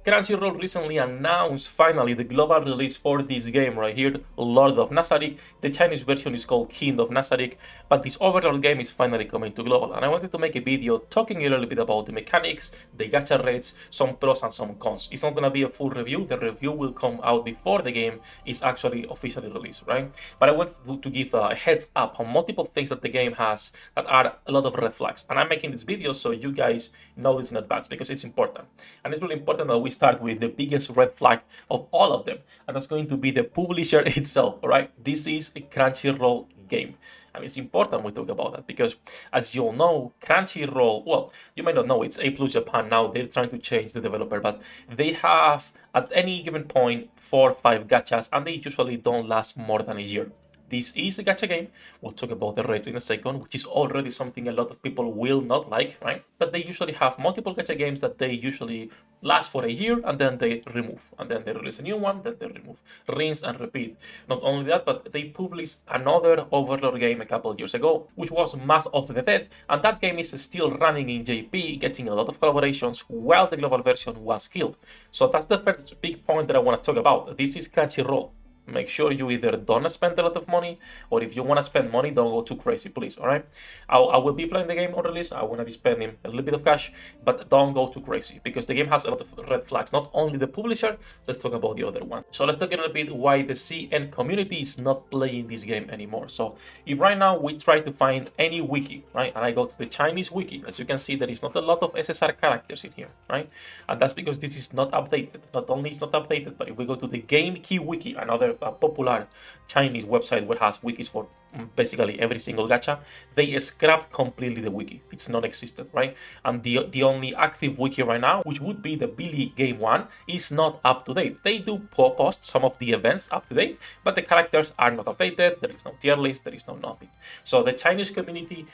Crunchyroll recently announced finally the global release for this game right here, Lord of Nazarick. The Chinese version is called King of Nazarick, but this Overlord game is finally coming to global. And I wanted to make a video talking a little bit about the mechanics, the gacha rates, some pros and some cons. It's not gonna be a full review. The review will come out before the game is actually officially released, right? But I wanted to give a heads up on multiple things that the game has that are a lot of red flags. And I'm making this video so you guys know this in advance because it's important. And it's really important that we start with the biggest red flag of all of them, and that's going to be the publisher itself. All right, this is a Crunchyroll game, and it's important we talk about that because, as you all know, Crunchyroll, well, you might not know, it's A Plus Japan now. They're trying to change the developer, but they have at any given point 4 or 5 gachas, and they usually don't last more than a year. This is a gacha game. We'll talk about the rates in a second, which is already something a lot of people will not like, right? But they usually have multiple gacha games that they usually last for a year and then they remove. And then they release a new one, then they remove. Rinse and repeat. Not only that, but they published another Overlord game a couple of years ago, which was Mass of the Dead. And that game is still running in JP, getting a lot of collaborations while the global version was killed. So that's the first big point that I want to talk about. This is Crunchyroll. Make sure you either don't spend a lot of money, or if you want to spend money, don't go too crazy, please, all right? I will be playing the game on release. I want to be spending a little bit of cash, but don't go too crazy because the game has a lot of red flags. Not only the publisher, let's talk about the other one. So let's talk a little bit why the CN community is not playing this game anymore. So if right now we try to find any wiki, right, and I go to the Chinese wiki, as you can see, there is not a lot of SSR characters in here, right? And that's because this is not updated. Not only it's not updated, but if we go to the Game Key wiki, another popular Chinese website where has wikis for basically every single gacha, they scrapped completely the wiki. It's non-existent, right? And the only active wiki right now, which would be the Billy Game 1, is not up to date. They do post some of the events up to date, but the characters are not updated. There is no tier list, there is no nothing. So the Chinese community,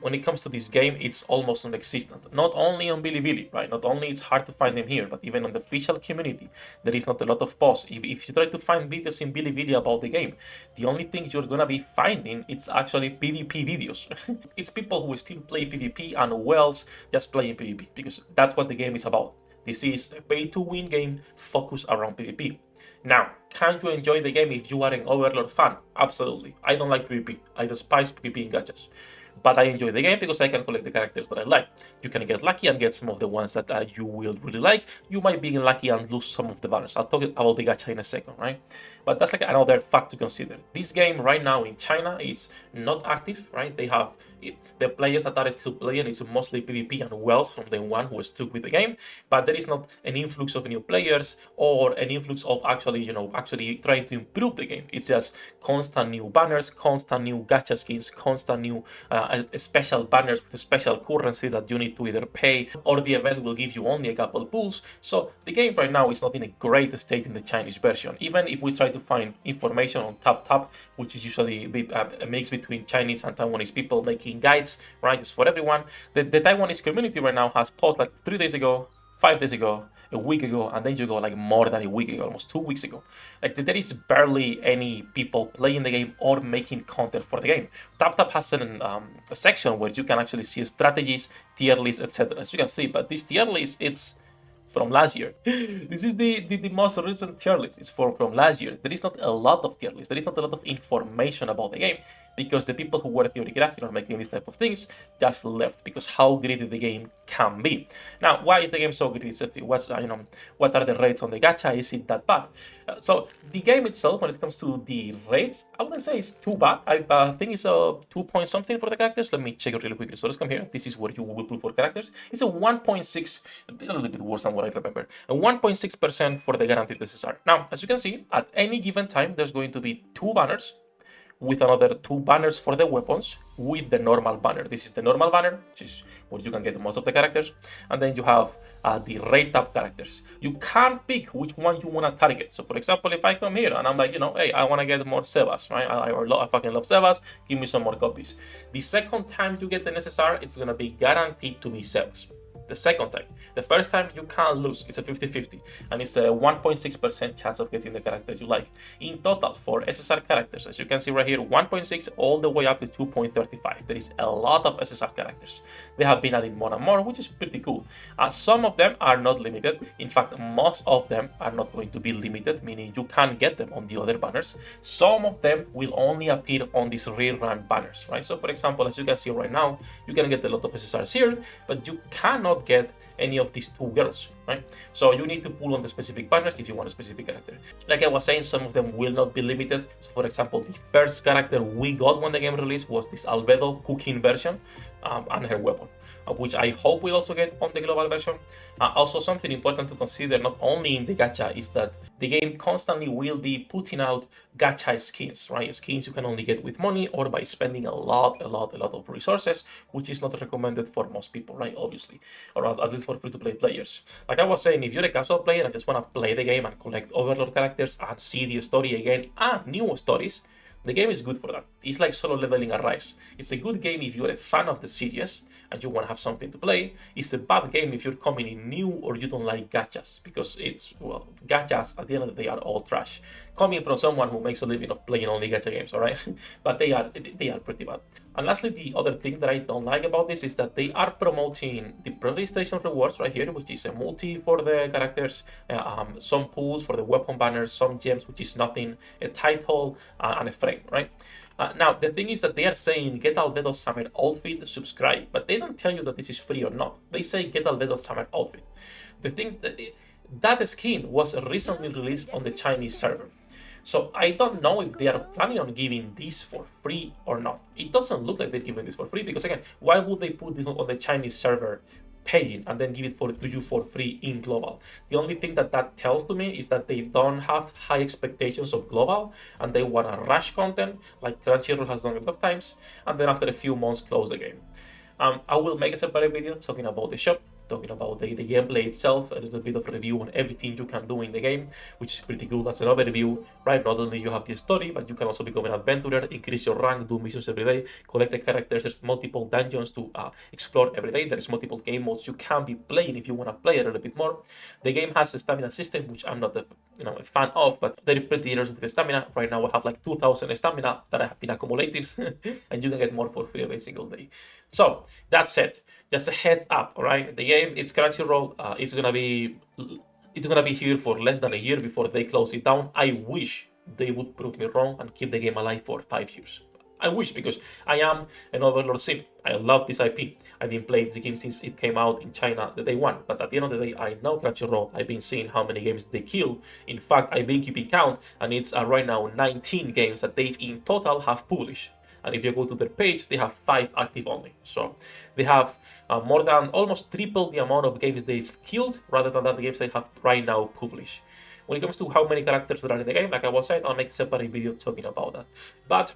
when it comes to this game, it's almost non-existent. Not only on Bilibili, right? Not only it's hard to find them here, but even on the official community, there is not a lot of posts. If you try to find videos in Bilibili about the game, the only things you're gonna be finding, it's actually PvP videos. It's people who still play PvP and who else just playing PvP, because that's what the game is about. This is a pay-to-win game focused around PvP. Now, can you enjoy the game if you are an Overlord fan? Absolutely. I don't like PvP. I despise PvP in gachas. But I enjoy the game because I can collect the characters that I like. You can get lucky and get some of the ones that you will really like. You might be lucky and lose some of the banners. I'll talk about the gacha in a second, right? But that's like another fact to consider. This game right now in China is not active, right? They have the players that are still playing, it's mostly PvP and wells from the one who stuck with the game, but there is not an influx of new players or an influx of actually trying to improve the game. It's just constant new banners, constant new gacha skins, constant new special banners with special currency that you need to either pay or the event will give you only a couple pulls. So the game right now is not in a great state in the Chinese version. Even if we try to find information on TapTap, which is usually a mix between Chinese and Taiwanese people making guides, right? It's for everyone. The Taiwanese community right now has posted like 3 days ago, 5 days ago, a week ago, and then you go like more than a week ago, almost 2 weeks ago. Like there is barely any people playing the game or making content for the game. TapTap has a section where you can actually see strategies, tier lists, etc. As you can see, but this tier list, it's from last year. This is the most recent tier list. It's from last year. There is not a lot of tier lists. There is not a lot of information about the game because the people who were theory crafting or making these type of things just left because how greedy the game can be. Now, why is the game so greedy? What are the rates on the gacha? Is it that bad? So the game itself, when it comes to the rates, I wouldn't say it's too bad. I think it's a 2 point something for the characters. Let me check it really quickly. So let's come here. This is where you will pull for characters. It's a 1.6, a little bit worse than what I remember. A 1.6% for the guaranteed SSR. Now, as you can see, at any given time, there's going to be 2 banners with another 2 banners for the weapons with the normal banner. This is the normal banner, which is where you can get most of the characters. And then you have the rate up characters. You can't pick which one you want to target. So for example, if I come here and I'm like, hey, I want to get more Sebas, right? I fucking love Sebas. Give me some more copies. The second time you get the SSR, it's going to be guaranteed to be Sebas. the second time. The first time you can't lose, it's a 50-50, and it's a 1.6% chance of getting the character you like. In total, for SSR characters, as you can see right here, 1.6 all the way up to 2.35. There is a lot of SSR characters. They have been adding more and more, which is pretty cool. Some of them are not limited. In fact, most of them are not going to be limited, meaning you can't get them on the other banners. Some of them will only appear on these rerun banners, right? So for example, as you can see right now, you can get a lot of SSRs here, but you cannot get any of these two girls, right? So you need to pull on the specific banners if you want a specific character. Like I was saying, some of them will not be limited. So for example, the first character we got when the game released was this Albedo cooking version, and her weapon, which I hope we also get on the global version. Also, something important to consider not only in the gacha is that the game constantly will be putting out gacha skins, right? Skins you can only get with money or by spending a lot of resources, which is not recommended for most people, right? Obviously, or at least for free-to-play players. Like I was saying, if you're a casual player and just want to play the game and collect Overlord characters and see the story again and new stories, the game is good for that. It's like solo leveling Arise. It's a good game if you're a fan of the series and you want to have something to play. It's a bad game if you're coming in new or you don't like gachas, because well, gachas at the end of the day are all trash. Coming from someone who makes a living of playing only gacha games, alright? But they are pretty bad. And lastly, the other thing that I don't like about this is that they are promoting the pre-registration rewards right here, which is a multi for the characters, some pools for the weapon banners, some gems, which is nothing, a title, and a frame, right? Now, the thing is that they are saying get Albedo's summer outfit, subscribe, but they don't tell you that this is free or not. They say get Albedo's summer outfit. The thing that skin was recently released on the Chinese server. So I don't know if they are planning on giving this for free or not. It doesn't look like they're giving this for free, because again, why would they put this on the Chinese server paying and then give it to you for free in global? The only thing that tells to me is that they don't have high expectations of global and they want to rush content like Crunchyroll has done a lot of times, and then after a few months close the game. I will make a separate video talking about the shop, talking about the gameplay itself, a little bit of review on everything you can do in the game, which is pretty cool. That's another review, right? Not only you have the story, but you can also become an adventurer, increase your rank, do missions every day, collect the characters. There's multiple dungeons to explore every day. There's multiple game modes you can be playing if you want to play a little bit more. The game has a stamina system, which I'm not a fan of, but they're pretty generous with the stamina. Right now I have like 2,000 stamina that I have been accumulating, and you can get more for free every single day. So that's it. Just a heads up, all right? The game, it's Crunchyroll. It's gonna be here for less than a year before they close it down. I wish they would prove me wrong and keep the game alive for 5 years. I wish, because I am an Overlord simp. I love this IP. I've been playing the game since it came out in China the day one. But at the end of the day, I know Crunchyroll. I've been seeing how many games they kill. In fact, I've been keeping count, and it's right now 19 games that they in total have published. And if you go to their page, they have 5 active only. So they have more than almost triple the amount of games they've killed rather than the games they have right now published. When it comes to how many characters there are in the game, like I was saying, I'll make a separate video talking about that. But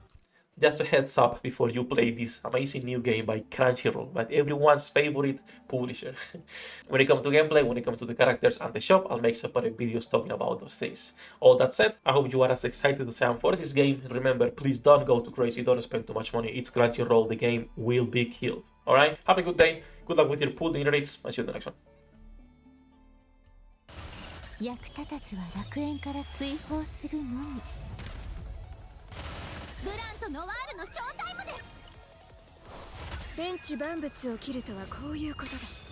just a heads up before you play this amazing new game by Crunchyroll, by everyone's favorite publisher. When it comes to gameplay, when it comes to the characters and the shop, I'll make separate videos talking about those things. All that said, I hope you are as excited as I am for this game. Remember, please don't go too crazy, don't spend too much money. It's Crunchyroll, the game will be killed. Alright, have a good day, good luck with your pool dinner rates, I'll see you in the next one. 役立たずは楽園から追放するのみ。ブランとノワールのショータイムです。天地万物を切るとはこういうことだ。